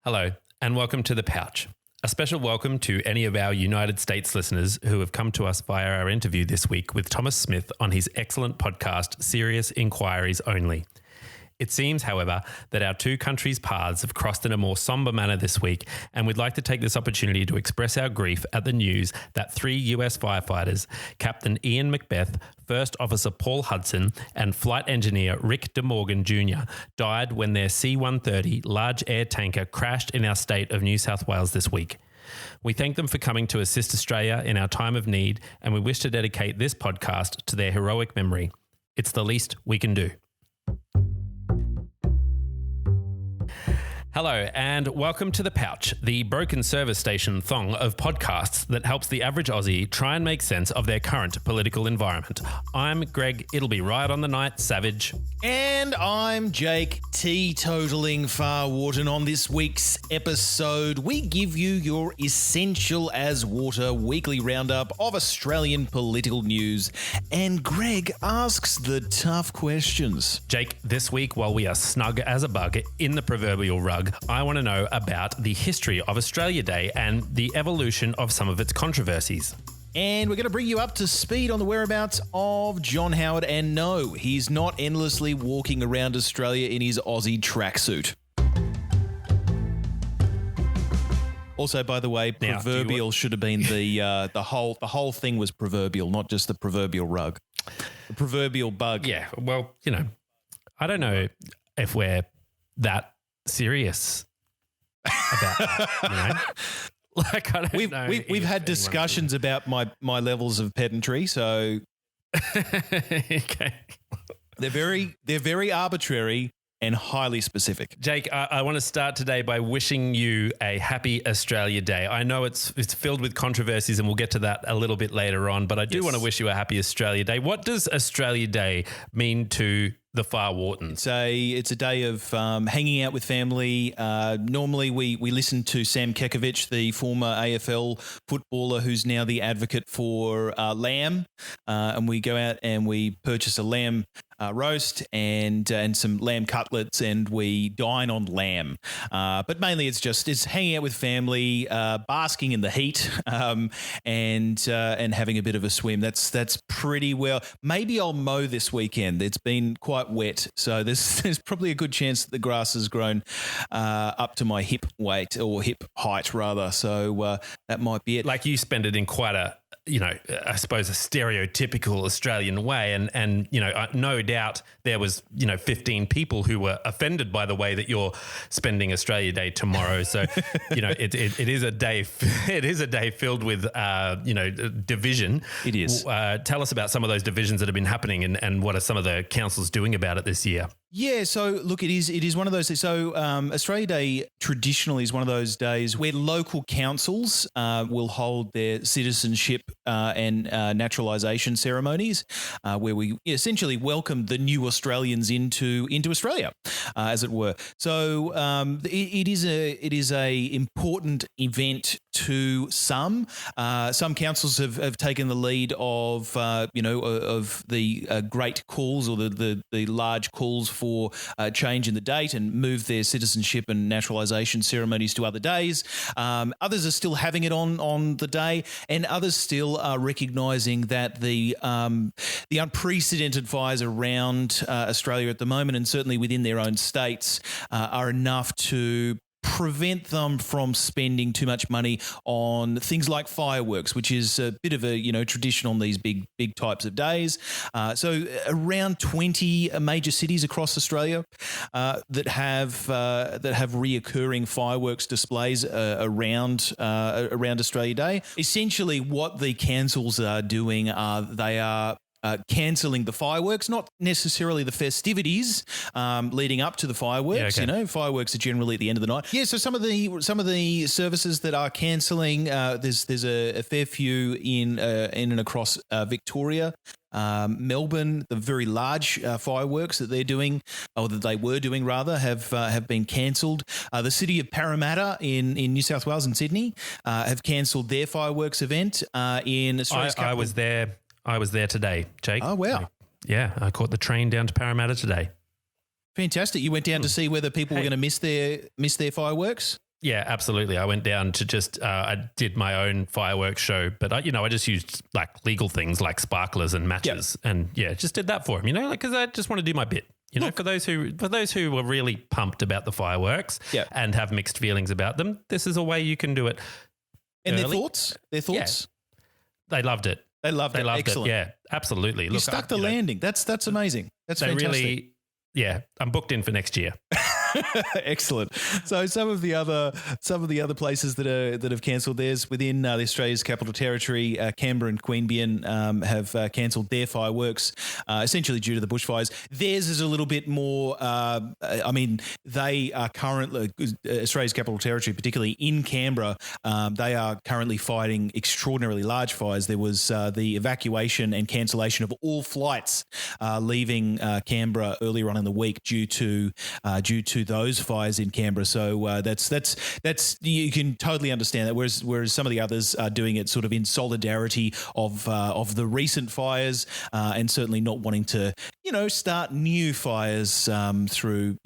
Hello, and welcome to The Pouch. A special welcome to any of our United States listeners who have come to us via our interview this week with Thomas Smith on his excellent podcast, Serious Inquiries Only. It seems, however, that our two countries' paths have crossed in a more somber manner this week, and we'd like to take this opportunity to express our grief at the news that 3 US firefighters, Captain Ian Macbeth, First Officer Paul Hudson, and Flight Engineer Rick DeMorgan Jr. died when their C-130 large air tanker crashed in our state of New South Wales this week. We thank them for coming to assist Australia in our time of need, and we wish to dedicate this podcast to their heroic memory. It's the least we can do. Hello and welcome to The Pouch, the broken service station thong of podcasts that helps the average Aussie try and make sense of their current political environment. I'm Greg, it'll be right on the night, Savage. And I'm Jake, teetotaling Farwarton. On this week's episode, we give you your essential as water weekly roundup of Australian political news. And Greg asks the tough questions. Jake, this week, while we are snug as a bug in the proverbial rug, I want to know about the history of Australia Day and the evolution of some of its controversies. And we're going to bring you up to speed on the whereabouts of John Howard. And no, he's not endlessly walking around Australia in his Aussie tracksuit. Also, by the way, proverbial should have been the whole thing was proverbial, not just the proverbial rug. The proverbial bug. Yeah, well, I don't know if we're that serious about that, Like, I don't know. We've had discussions about my levels of pedantry, so okay. They're very arbitrary and highly specific. Jake, I want to start today by wishing you a happy Australia Day. I know it's filled with controversies, and we'll get to that a little bit later on, but I do want to wish you a happy Australia Day. What does Australia Day mean to the Farwartons? It's a day of hanging out with family. Normally we listen to Sam Kekovich, the former AFL footballer who's now the advocate for lamb, and we go out and we purchase a lamb roast and some lamb cutlets, and we dine on lamb. But mainly it's hanging out with family, basking in the heat, and having a bit of a swim. That's pretty well. Maybe I'll mow this weekend. It's been quite wet, so there's probably a good chance that the grass has grown up to my hip weight, or hip height rather. So that might be it. Like, you spend it in quite a, I suppose, a stereotypical Australian way. And no doubt there was, 15 people who were offended by the way that you're spending Australia Day tomorrow. So, it is a day, it is a day filled with, division. It is. Tell us about some of those divisions that have been happening, and what are some of the councils doing about it this year? Yeah, so look, it is one of those. So Australia Day traditionally is one of those days where local councils will hold their citizenship and naturalisation ceremonies, where we essentially welcome the new Australians into Australia, as it were. So it is a important event to some. Some councils have taken the lead of the great calls, or the large calls for change in the date, and move their citizenship and naturalisation ceremonies to other days. Others are still having it on the day, and others still are recognising that the unprecedented fires around Australia at the moment, and certainly within their own states, are enough to prevent them from spending too much money on things like fireworks, which is a bit of a tradition on these big types of days. So around 20 major cities across Australia that have reoccurring fireworks displays around Australia Day. Essentially, what the councils are doing they are cancelling the fireworks, not necessarily the festivities leading up to the fireworks. Yeah, okay. Fireworks are generally at the end of the night. Yeah, so some of the services that are cancelling, there's a fair few in and across Victoria. Melbourne, the very large fireworks that they're doing, or that they were doing rather, have been cancelled. The city of Parramatta in New South Wales and Sydney have cancelled their fireworks event. In Australia's capital. I was there today, Jake. Oh, wow. I caught the train down to Parramatta today. Fantastic. You went down to see whether people were going to miss their fireworks? Yeah, absolutely. I went down to just, I did my own fireworks show, but I just used like legal things like sparklers and matches, and just did that for him, because I just want to do my bit. For those who were really pumped about the fireworks and have mixed feelings about them, this is a way you can do it. And early. Their thoughts? They loved it. They loved it. Excellent. Yeah, absolutely. You stuck the landing. That's amazing. That's fantastic. I'm booked in for next year. Excellent. So some of the other places that have cancelled theirs within the Australia's capital territory, Canberra and Queanbeyan have cancelled their fireworks, essentially due to the bushfires. Theirs is a little bit more. They are currently Australia's capital territory, particularly in Canberra. They are currently fighting extraordinarily large fires. There was the evacuation and cancellation of all flights leaving Canberra earlier on in the week due to those fires in Canberra. So that's you can totally understand that. Whereas some of the others are doing it sort of in solidarity of the recent fires, and certainly not wanting to start new fires through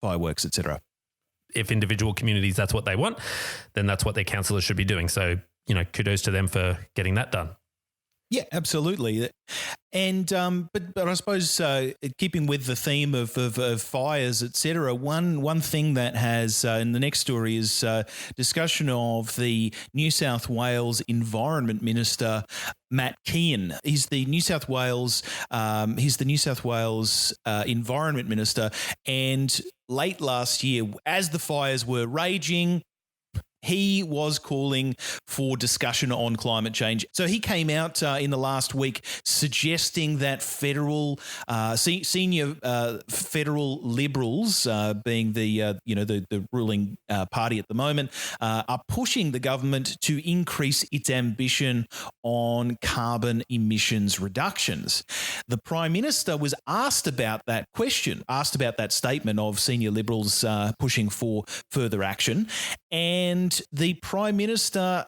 fireworks, etc. If individual communities that's what they want, then that's what their councillors should be doing. So kudos to them for getting that done. Yeah, absolutely. And but I suppose keeping with the theme of fires, etc. One thing that has in the next story is discussion of the New South Wales Environment Minister Matt Kean. He's the New South Wales Environment Minister, and late last year, as the fires were raging, he was calling for discussion on climate change. So he came out in the last week suggesting that senior federal Liberals, being the ruling party at the moment, are pushing the government to increase its ambition on carbon emissions reductions. The Prime Minister was asked about that statement of senior Liberals pushing for further action, and the Prime Minister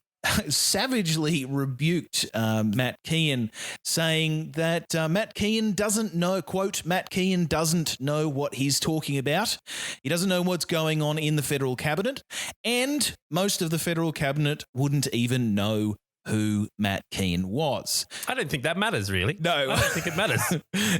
savagely rebuked Matt Kean, saying that Matt Kean doesn't know, quote, Matt Kean doesn't know what he's talking about. He doesn't know what's going on in the federal cabinet, and most of the federal cabinet wouldn't even know who Matt Kean was. I don't think that matters, really. No. I don't think it matters.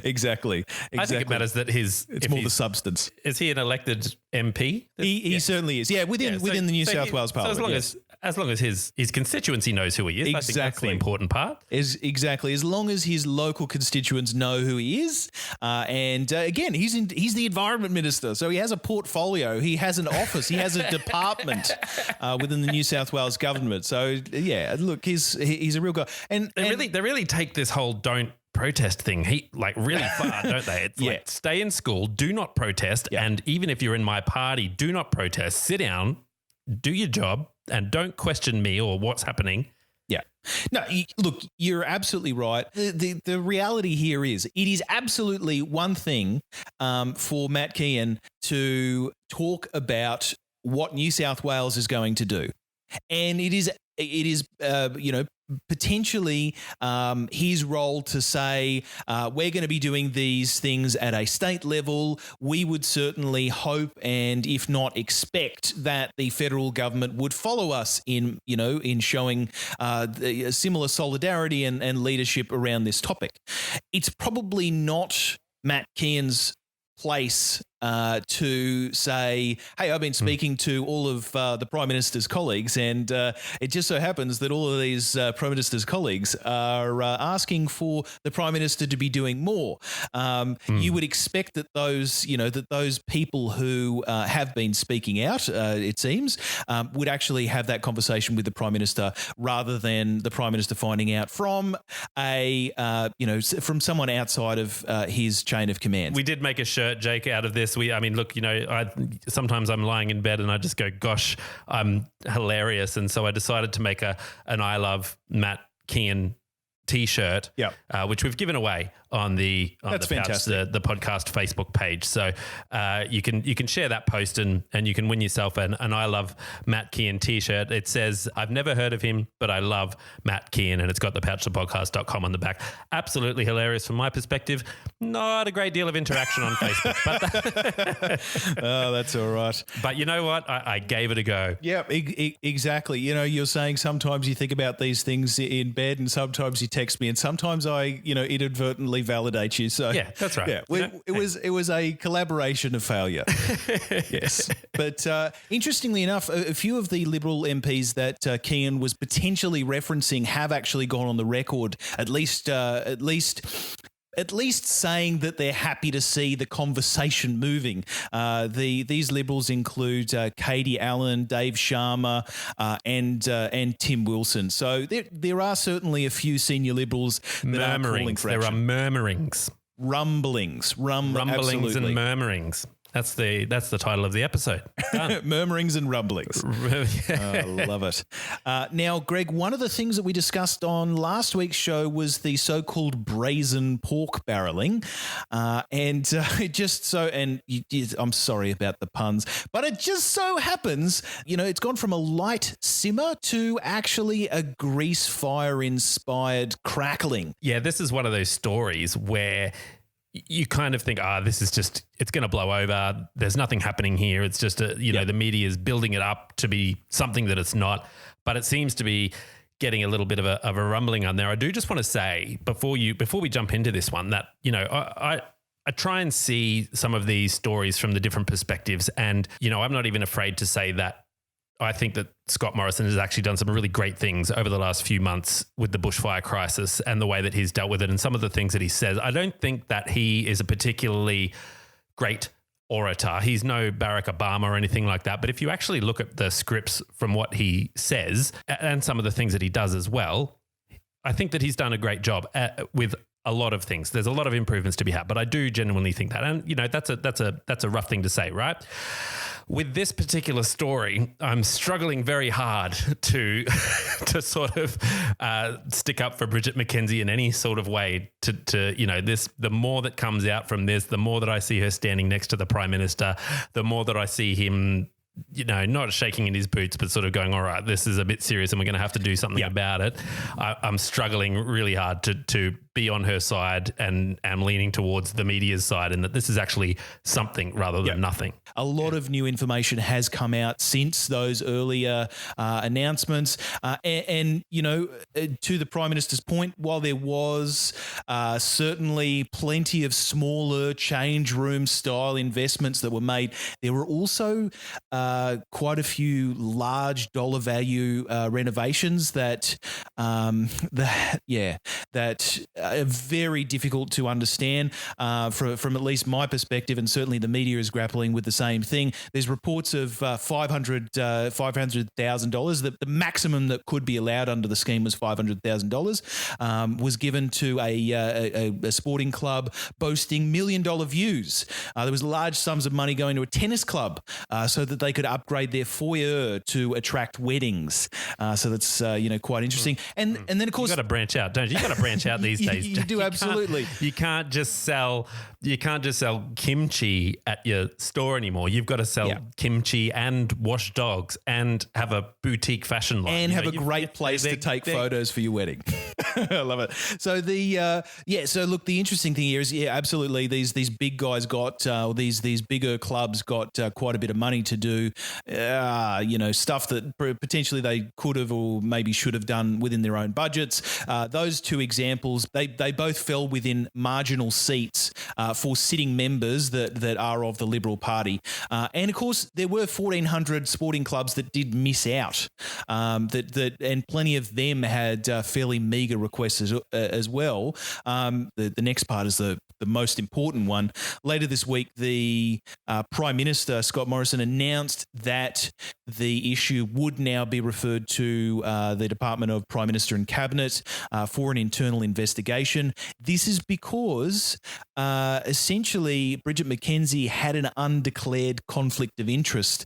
Exactly. I think it matters that it's more the substance. Is he an elected MP? He certainly is. Yeah, within the New South Wales Parliament. So as long as his constituency knows who he is, I think that's the important part. Exactly. As long as his local constituents know who he is. Again, he's the Environment Minister, so he has a portfolio. He has an office. He has a department within the New South Wales government. So, yeah, look, he's a real guy. And they really take this whole don't protest thing really far, don't they? It's like, stay in school, do not protest, and even if you're in my party, do not protest. Sit down, do your job, and don't question me or what's happening. Yeah. No, look, you're absolutely right. The reality here is it is absolutely one thing for Matt Kean to talk about what New South Wales is going to do. And it is potentially his role to say, we're going to be doing these things at a state level. We would certainly hope and if not expect that the federal government would follow us in showing similar solidarity and leadership around this topic. It's probably not Matt Kean's place to say, hey, I've been speaking to all of the Prime Minister's colleagues, and it just so happens that all of these Prime Minister's colleagues are asking for the Prime Minister to be doing more. You would expect that those people who have been speaking out, it seems, would actually have that conversation with the Prime Minister rather than the Prime Minister finding out from from someone outside of his chain of command. We did make a shirt, Jake, out of this. Sometimes I'm lying in bed and I just go, gosh, I'm hilarious. And so I decided to make an I Love Matt Kean T-shirt, Yep. which we've given away on the That's Pouch, fantastic. the podcast Facebook page. So you can share that post and you can win yourself an I Love Matt Kean T-shirt. It says, "I've never heard of him, but I love Matt Kean," and it's got thepouchthepodcast.com on the back. Absolutely hilarious from my perspective. Not a great deal of interaction on Facebook, but Oh, that's all right. but you know what? I gave it a go. Yeah, exactly. You know, you're saying sometimes you think about these things in bed and sometimes you text me and sometimes I, inadvertently validate you. So Yeah, that's right. Yeah, it was a collaboration of failure. Yes. But interestingly enough, a few of the Liberal MPs that Kean was potentially referencing have actually gone on the record, at least saying that they're happy to see the conversation moving. These Liberals include Katie Allen, Dave Sharma, and Tim Wilson. So there are certainly a few senior Liberals that are calling for action. There are murmurings. Rumblings Rumblings absolutely. and murmurings. That's the title of the episode. Done. Murmurings and rumblings. I love it. Now, Greg, one of the things that we discussed on last week's show was the so-called brazen pork barreling. I'm sorry about the puns, but it just so happens, it's gone from a light simmer to actually a grease fire-inspired crackling. Yeah, this is one of those stories where you kind of think, this is just, it's going to blow over. There's nothing happening here. It's just, the media is building it up to be something that it's not, but it seems to be getting a little bit of a rumbling on there. I do just want to say before we jump into this one that, I try and see some of these stories from the different perspectives. And, I'm not even afraid to say that I think that Scott Morrison has actually done some really great things over the last few months with the bushfire crisis and the way that he's dealt with it and some of the things that he says. I don't think that he is a particularly great orator. He's no Barack Obama or anything like that. But if you actually look at the scripts from what he says and some of the things that he does as well, I think that he's done a great job with a lot of things. There's a lot of improvements to be had, but I do genuinely think that. And, that's a rough thing to say, right? With this particular story, I'm struggling very hard to sort of stick up for Bridget McKenzie in any sort of way. The more that comes out from this, the more that I see her standing next to the Prime Minister, the more that I see him, not shaking in his boots, but sort of going, all right, this is a bit serious and we're going to have to do something about it. I'm struggling really hard to be on her side and am leaning towards the media's side and that this is actually something rather than nothing. A lot of new information has come out since those earlier announcements. To the Prime Minister's point, while there was certainly plenty of smaller change room style investments that were made, there were also quite a few large dollar value renovations that are very difficult to understand from at least my perspective, and certainly the media is grappling with the same thing. There's reports of $500,000. The maximum that could be allowed under the scheme was $500,000. Was given to a sporting club boasting $1 million views. There was large sums of money going to a tennis club so that they could upgrade their foyer to attract weddings. So that's quite interesting. And then of course you got to branch out, don't you? You got to branch out these days. You do, absolutely. You can't just sell kimchi at your store anymore. You've got to sell kimchi and wash dogs and have a boutique fashion line and have a great place to take photos for your wedding. I love it. So the interesting thing here is absolutely these big guys got these bigger clubs got quite a bit of money to do stuff that potentially they could have or maybe should have done within their own budgets. Those two examples, they both fell within marginal seats for sitting members that are of the Liberal Party. And of course, there were 1,400 sporting clubs that did miss out, and plenty of them had fairly meagre requests as well. The next part is the the most important one. Later this week, the Prime Minister, Scott Morrison, announced that the issue would now be referred to the Department of Prime Minister and Cabinet for an internal investigation. This is because essentially Bridget McKenzie had an undeclared conflict of interest.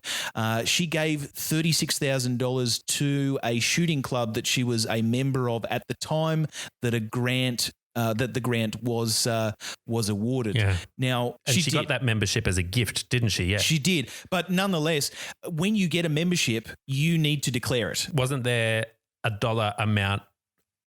She gave $36,000 to a shooting club that she was a member of at the time that the grant was awarded. Yeah. Now And she got that membership as a gift, didn't she? Yeah. She did. But nonetheless, when you get a membership, you need to declare it. Wasn't there a dollar amount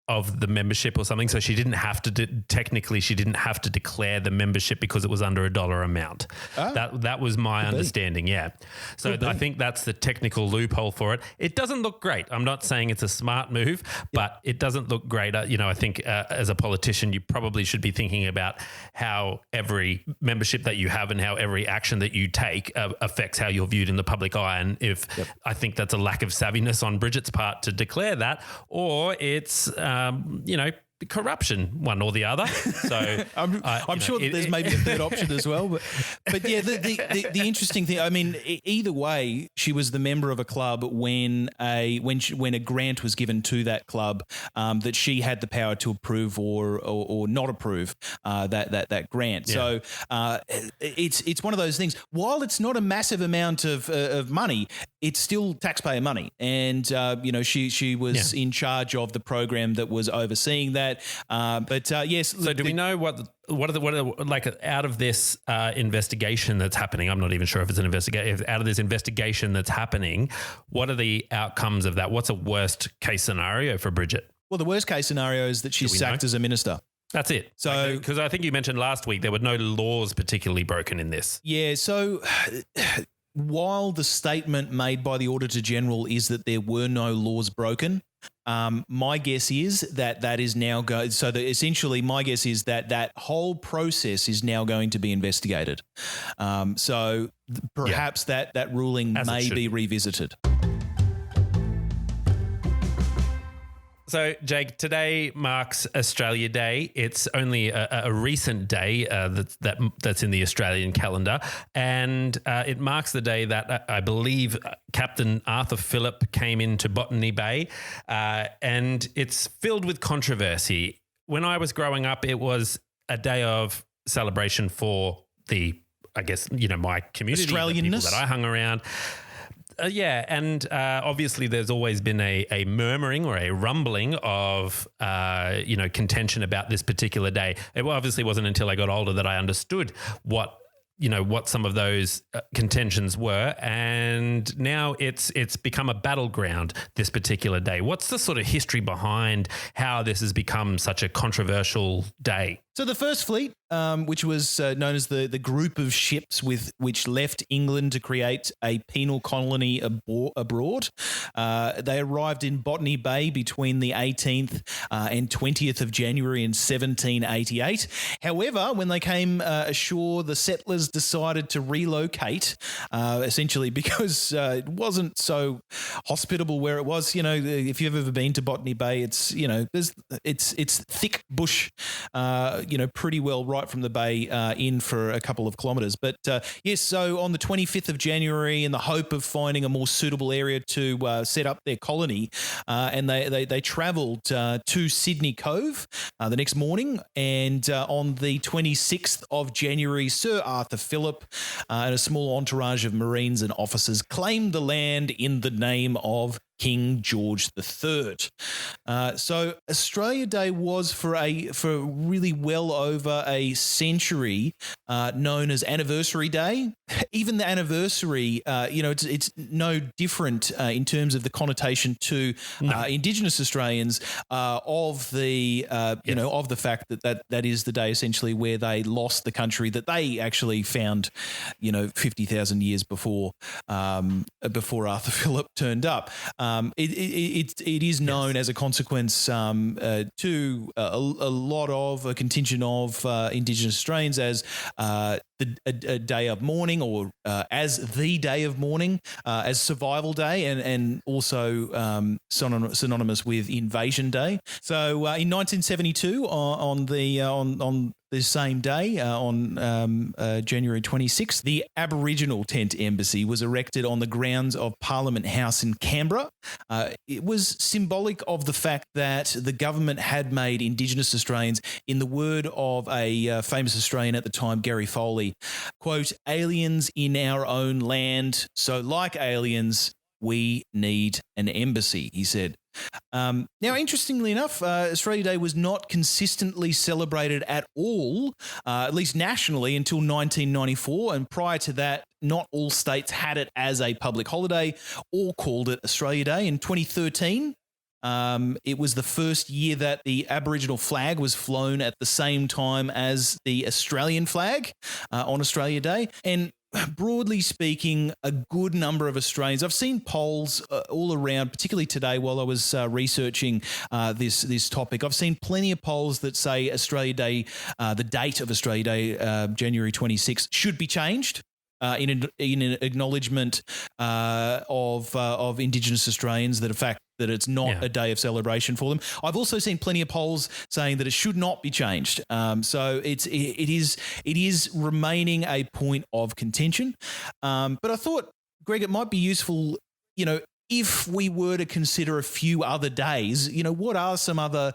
of the membership or something? So she didn't have to technically she didn't have to declare the membership because it was under a dollar amount. That was my understanding. Yeah. So I think that's the technical loophole for it. It doesn't look great. I'm not saying it's a smart move, but it doesn't look great. I think as a politician, you probably should be thinking about how every membership that you have and how every action that you take affects how you're viewed in the public eye. And if I think that's a lack of savviness on Bridget's part to declare that, or it's corruption, one or the other. So I'm sure that there's maybe a third option as well. But yeah, the interesting thing, I mean, either way, she was the member of a club when a grant was given to that club that she had the power to approve or not approve that grant. Yeah. So it's one of those things. While it's not a massive amount of money, it's still taxpayer money, and she was in charge of the program that was overseeing that. Yes. So do we know what like out of this investigation that's happening? I'm not even sure if it's an investigation. Out of this investigation that's happening, what are the outcomes of that? What's a worst case scenario for Bridget? Well, the worst case scenario is that she's sacked as a minister. That's it. So, because I think you mentioned last week there were no laws particularly broken in this. Yeah. So. While the statement made by the Auditor General is that there were no laws broken, my guess is that is now going. So essentially, my guess is that whole process is now going to be investigated. So perhaps that ruling may be revisited. So, Jake, today marks Australia Day. It's only a recent day that's in the Australian calendar, and it marks the day that I believe Captain Arthur Phillip came into Botany Bay, and it's filled with controversy. When I was growing up, it was a day of celebration for my community, the people that I hung around. And obviously there's always been a murmuring or a rumbling of, contention about this particular day. It obviously wasn't until I got older that I understood what some of those contentions were. And now it's become a battleground, this particular day. What's the sort of history behind how this has become such a controversial day? So the First Fleet, which was known as the group of ships which left England to create a penal colony abroad, they arrived in Botany Bay between the 18th and 20th of January in 1788. However, when they came ashore, the settlers decided to relocate, essentially because it wasn't so hospitable where it was. If you've ever been to Botany Bay, it's thick bush. Pretty well right from the bay in for a couple of kilometres. But so on the 25th of January, in the hope of finding a more suitable area to set up their colony, and they travelled to Sydney Cove the next morning. And on the 26th of January, Sir Arthur Phillip and a small entourage of Marines and officers claimed the land in the name of King George III. So Australia Day was for really well over a century known as Anniversary Day. Even the anniversary, it's no different in terms of the connotation to Indigenous Australians of the of the fact that is the day essentially where they lost the country that they actually found 50,000 years before Arthur Phillip turned up. It is known as a consequence to a contingent of Indigenous Australians as a day of mourning, or as the day of mourning, as Survival Day, and also synonymous with Invasion Day. So in 1972, on the the same day, on January 26th, the Aboriginal Tent Embassy was erected on the grounds of Parliament House in Canberra. It was symbolic of the fact that the government had made Indigenous Australians, in the word of a famous Australian at the time, Gary Foley, quote, aliens in our own land. So like aliens, we need an embassy, he said. Now, interestingly enough, Australia Day was not consistently celebrated at all, at least nationally, until 1994. And prior to that, not all states had it as a public holiday or called it Australia Day. In 2013, it was the first year that the Aboriginal flag was flown at the same time as the Australian flag on Australia Day. And broadly speaking, a good number of Australians, I've seen polls all around, particularly today while I was researching this topic. I've seen plenty of polls that say Australia Day, the date of Australia Day, January 26th, should be changed. In an acknowledgement of Indigenous Australians, that in fact that it's not a day of celebration for them. I've also seen plenty of polls saying that it should not be changed. So it is remaining a point of contention. But I thought, Greg, it might be useful, if we were to consider a few other days, what are some other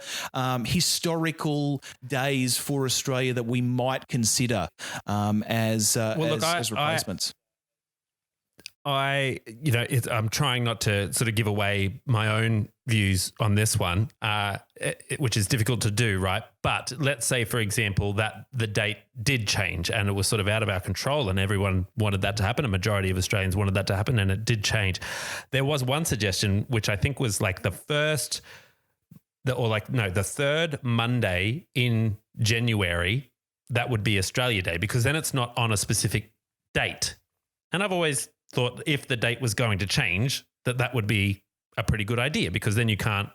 historical days for Australia that we might consider as replacements? I'm trying not to sort of give away my own views on this one, which is difficult to do, right? But let's say, for example, that the date did change and it was sort of out of our control and everyone wanted that to happen. A majority of Australians wanted that to happen and it did change. There was one suggestion, which I think was like the third Monday in January, that would be Australia Day, because then it's not on a specific date. And I've always thought if the date was going to change, that would be a pretty good idea, because then you can't,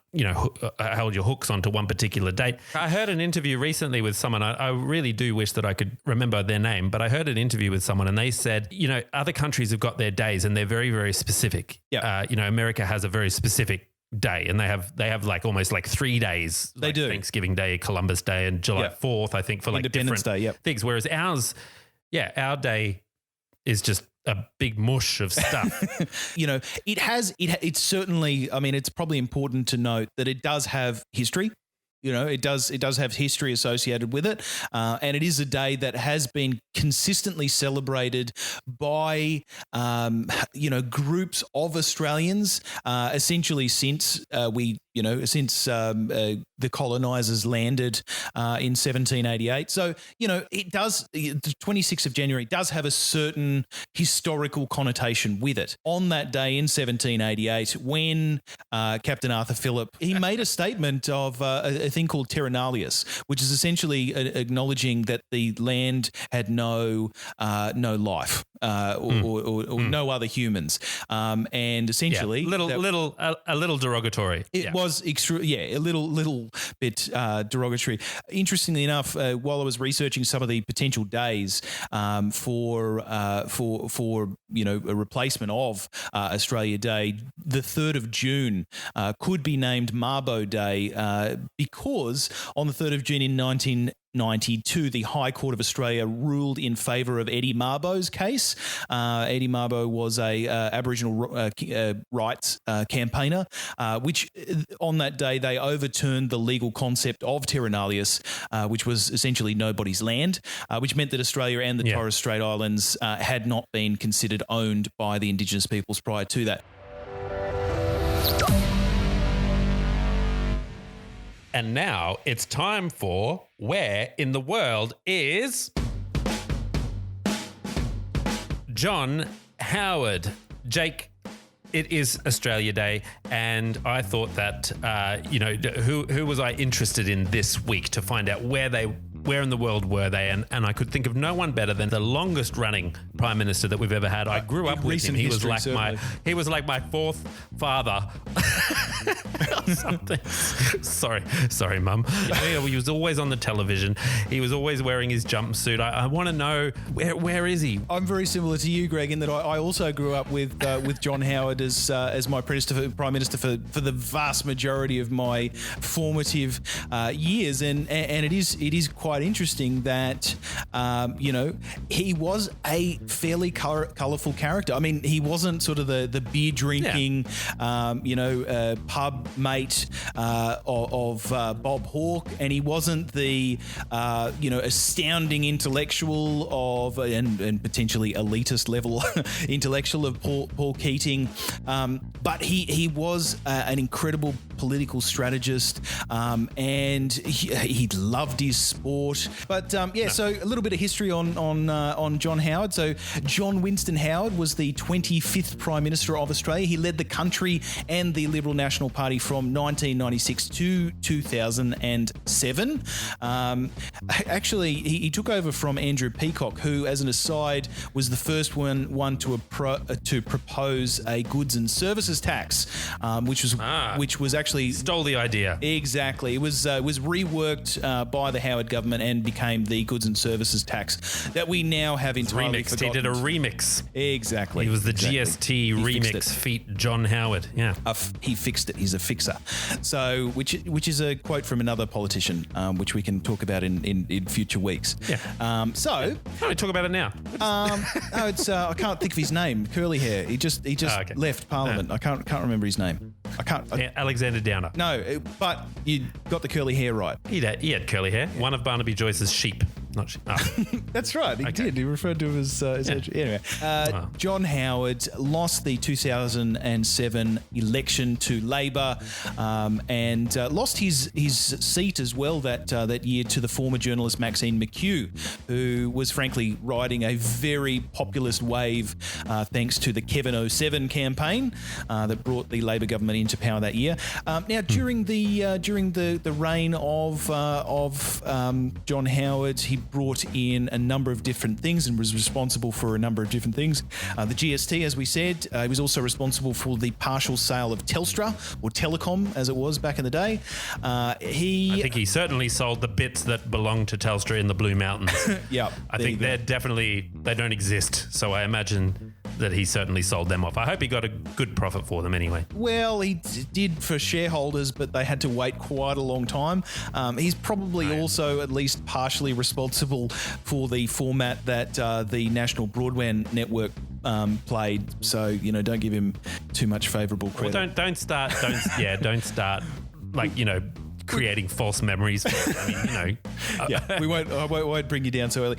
hold your hooks onto one particular date. I heard an interview recently with someone. I really do wish that I could remember their name, but I heard an interview with someone and they said, other countries have got their days and they're very, very specific. Yeah. America has a very specific day and they have like almost like 3 days. They do. Thanksgiving Day, Columbus Day and July 4th, I think, for like Independence different Day, things. Whereas our day is just a big mush of stuff. It's certainly, it's probably important to note that it does have history. It does have history associated with it. And it is a day that has been consistently celebrated by, groups of Australians, essentially since the colonisers landed in 1788. So, it does, the 26th of January does have a certain historical connotation with it. On that day in 1788, when Captain Arthur Phillip, he made a statement of a thing called Terra Nullius, which is essentially acknowledging that the land had no life or no other humans, and essentially a little derogatory. It was a little bit derogatory. Interestingly enough, while I was researching some of the potential days for a replacement of Australia Day, the 3rd of June could be named Mabo Day because on the 3rd of June in 1992, the High Court of Australia ruled in favour of Eddie Mabo's case. Eddie Mabo was a Aboriginal rights campaigner, which on that day they overturned the legal concept of Terra Nullius, which was essentially nobody's land, which meant that Australia and the Torres Strait Islands had not been considered owned by the Indigenous peoples prior to that. And now it's time for Where in the World is John Howard? Jake, it is Australia Day, and I thought that, who was I interested in this week to find out where in the world were they? And I could think of no one better than the longest running prime minister that we've ever had. I grew up with him. He was like my fourth father. Something. Sorry, Mum. He was always on the television. He was always wearing his jumpsuit. I want to know where is he? I'm very similar to you, Greg, in that I also grew up with John Howard as my prime minister for the vast majority of my formative years, and it is quite interesting that he was a fairly colourful character. I mean, he wasn't sort of the beer drinking, pub mate of Bob Hawke, and he wasn't the astounding intellectual of and potentially elitist level intellectual of Paul Keating, but he was an incredible political strategist, and he loved his sport. But so a little bit of history on John Howard. So John Winston Howard was the 25th Prime Minister of Australia. He led the country and the Liberal National Party from 1996 to 2007. Actually, he took over from Andrew Peacock, who, as an aside, was the first one to propose a goods and services tax, which was actually stole the idea. Exactly, it was reworked by the Howard government and became the goods and services tax that we now have entirely forgotten. He did a remix. Exactly. He was the GST remix feat John Howard. Yeah, he fixed it. He's a fixer. So, which is a quote from another politician, which we can talk about in future weeks. Yeah. Why don't we talk about it now? No, it's I can't think of his name. Curly hair. He just left Parliament. I can't remember his name. Alexander Downer. No, but you got the curly hair right. He had curly hair. One of Barnaby Joyce's sheep. Not sheep. Oh. That's right. He did. He referred to him as anyway. John Howard lost the 2007 election to Labor, and lost his seat as well that year to the former journalist Maxine McHugh, who was frankly riding a very populist wave thanks to the Kevin 07 campaign that brought the Labor government into power that year. Now, during the reign of John Howard, he brought in a number of different things and was responsible for a number of different things. The GST, as we said, he was also responsible for the partial sale of Telstra, or Telecom as it was back in the day. I think he certainly sold the bits that belonged to Telstra in the Blue Mountains. Yeah, I think they don't exist. So I imagine that he certainly sold them off. I hope he got a good profit for them anyway. Well, he did for shareholders, but they had to wait quite a long time. He's probably also at least partially responsible for the format that the National Broadband Network played. So, don't give him too much favourable credit. Well, don't start creating false memories. I won't bring you down so early.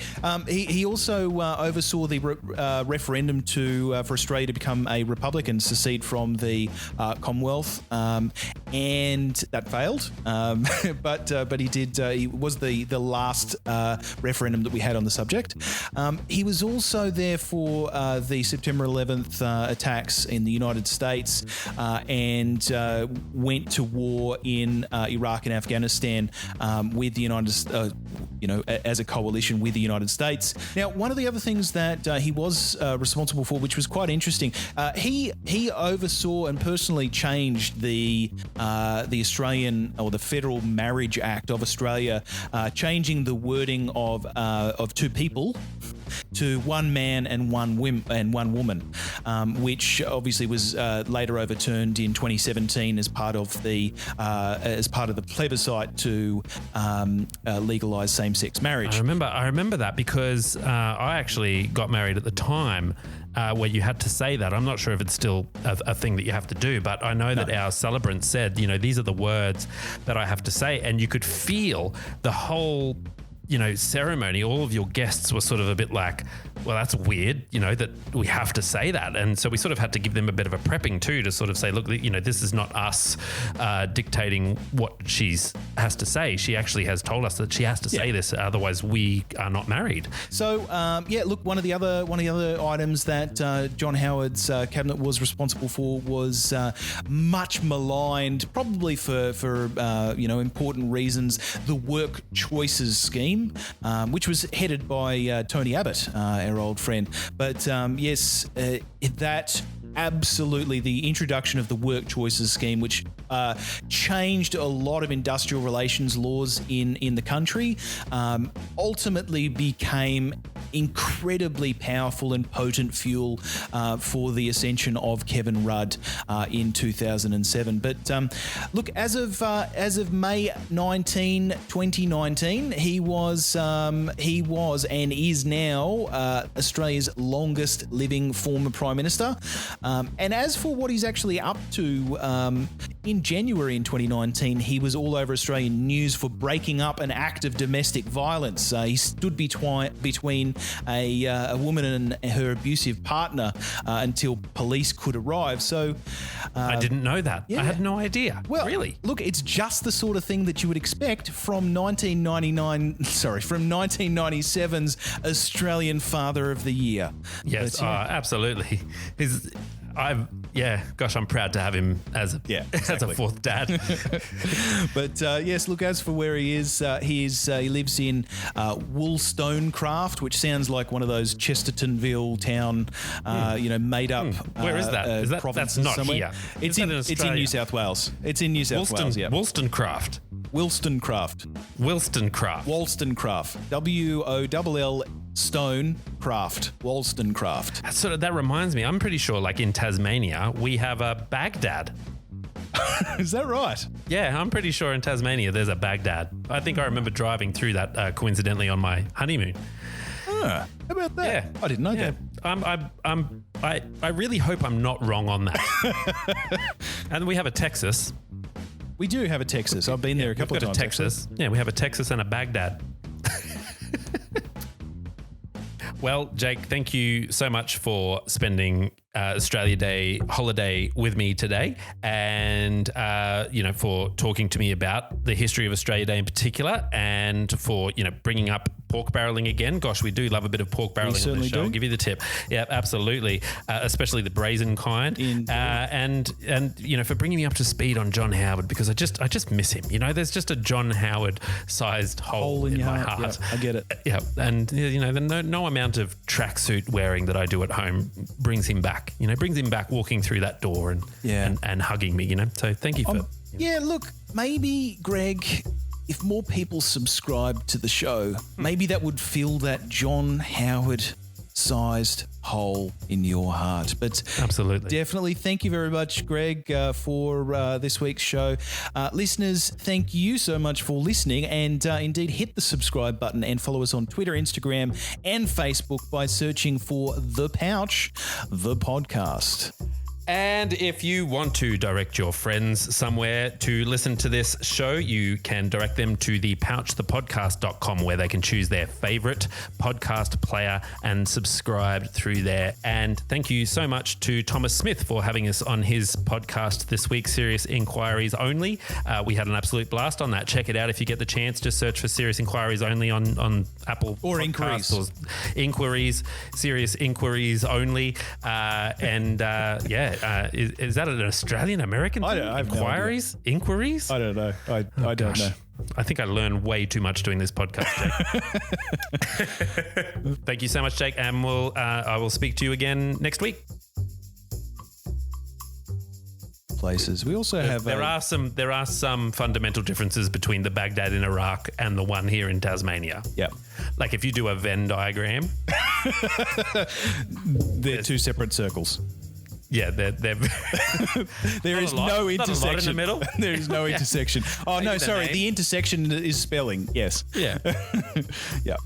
He also oversaw the referendum for Australia to become a republic and secede from the Commonwealth, and that failed. But he did. He was the last referendum that we had on the subject. He was also there for the September 11th attacks in the United States, and went to war in Iraq and Afghanistan with the United States, as a coalition with the United States. Now, one of the other things that he was responsible for, which was quite interesting, he oversaw and personally changed the Australian, or the Federal Marriage Act of Australia, changing the wording of two people to one man and one woman, which obviously was later overturned in 2017 as part of the plebiscite to legalise same-sex marriage. I remember that because I actually got married at the time where you had to say that. I'm not sure if it's still a thing that you have to do, but I know that our celebrant said, these are the words that I have to say, and you could feel the whole ceremony. All of your guests were sort of a bit like, well, that's weird, that we have to say that. And so we sort of had to give them a bit of a prepping too, to sort of say, look, this is not us dictating what she has to say. She actually has told us that she has to say this, otherwise we are not married. So, look, one of the other items that John Howard's cabinet was responsible for was much maligned, probably for important reasons, the work choices scheme. scheme, which was headed by Tony Abbott, our old friend. But yes, that absolutely the introduction of the work choices scheme, which changed a lot of industrial relations laws in the country, ultimately became incredibly powerful and potent fuel for the ascension of Kevin Rudd in 2007. But look, as of May 19, 2019, he was and is now Australia's longest living former Prime Minister. And as for what he's actually up to, in January in 2019, he was all over Australian news for breaking up an act of domestic violence. He stood between a woman and her abusive partner until police could arrive. So I didn't know that. Yeah. I had no idea. Well, really? Look, it's just the sort of thing that you would expect from 1997's Australian Father of the Year. Yes, But, yeah. Absolutely. I'm proud to have him as a fourth dad. But yes, look, as for where he is, he lives in Wollstonecraft, which sounds like one of those Chestertonville town, made up. Where is that? Is that provinces that's not somewhere. here? It's in New South Wales. It's in New South Wales. Yeah. Wollstonecraft. Wollstonecraft. Wollstonecraft. WOLL Stonecraft. Wollstonecraft. That reminds me. I'm pretty sure, like in Tasmania, we have a Baghdad. Is that right? Yeah, I'm pretty sure in Tasmania there's a Baghdad. I think I remember driving through that coincidentally on my honeymoon. How about that? Yeah, I didn't know that. I really hope I'm not wrong on that. And we have a Texas. We do have a Texas. I've been there a couple of times. Texas. Yeah, we have a Texas and a Baghdad. Well, Jake, thank you so much for spending Australia Day holiday with me today, and for talking to me about the history of Australia Day in particular, and for bringing up pork barreling again. Gosh, we do love a bit of pork barreling on the show. I'll give you the tip. Yeah, absolutely, especially the brazen kind, and for bringing me up to speed on John Howard, because I just miss him. There's just a John Howard sized hole in my heart. Yeah, I get it. Yeah, and no amount of tracksuit wearing that I do at home brings him back. Brings him back walking through that door and hugging me. So thank you for. Yeah, look, maybe Greg, if more people subscribe to the show, maybe that would fill that John Howard sized hole in your heart. But absolutely, definitely, thank you very much, Greg, for this week's show. Listeners, thank you so much for listening, and indeed hit the subscribe button and follow us on Twitter, Instagram, and Facebook by searching for The Pouch, the podcast. And if you want to direct your friends somewhere to listen to this show, you can direct them to thepouchthepodcast.com, where they can choose their favorite podcast player and subscribe through there. And thank you so much to Thomas Smith for having us on his podcast this week, Serious Inquiries Only. We had an absolute blast on that. Check it out if you get the chance. Just search for Serious Inquiries Only on Apple or Inquiries. Or Inquiries, Serious Inquiries Only. Is that an Australian American thing? I have Inquiries? No Inquiries? I don't know. I don't know. I think I learned way too much doing this podcast, Jake. Thank you so much, Jake, and I will speak to you again next week. Places. We also have there are some fundamental differences between the Baghdad in Iraq and the one here in Tasmania. Yeah. Like if you do a Venn diagram, they're two separate circles. Yeah, there is no intersection. Not a lot in the middle. There is no intersection. Oh, no, sorry. name. The intersection is spelling. Yes. Yeah. Yeah.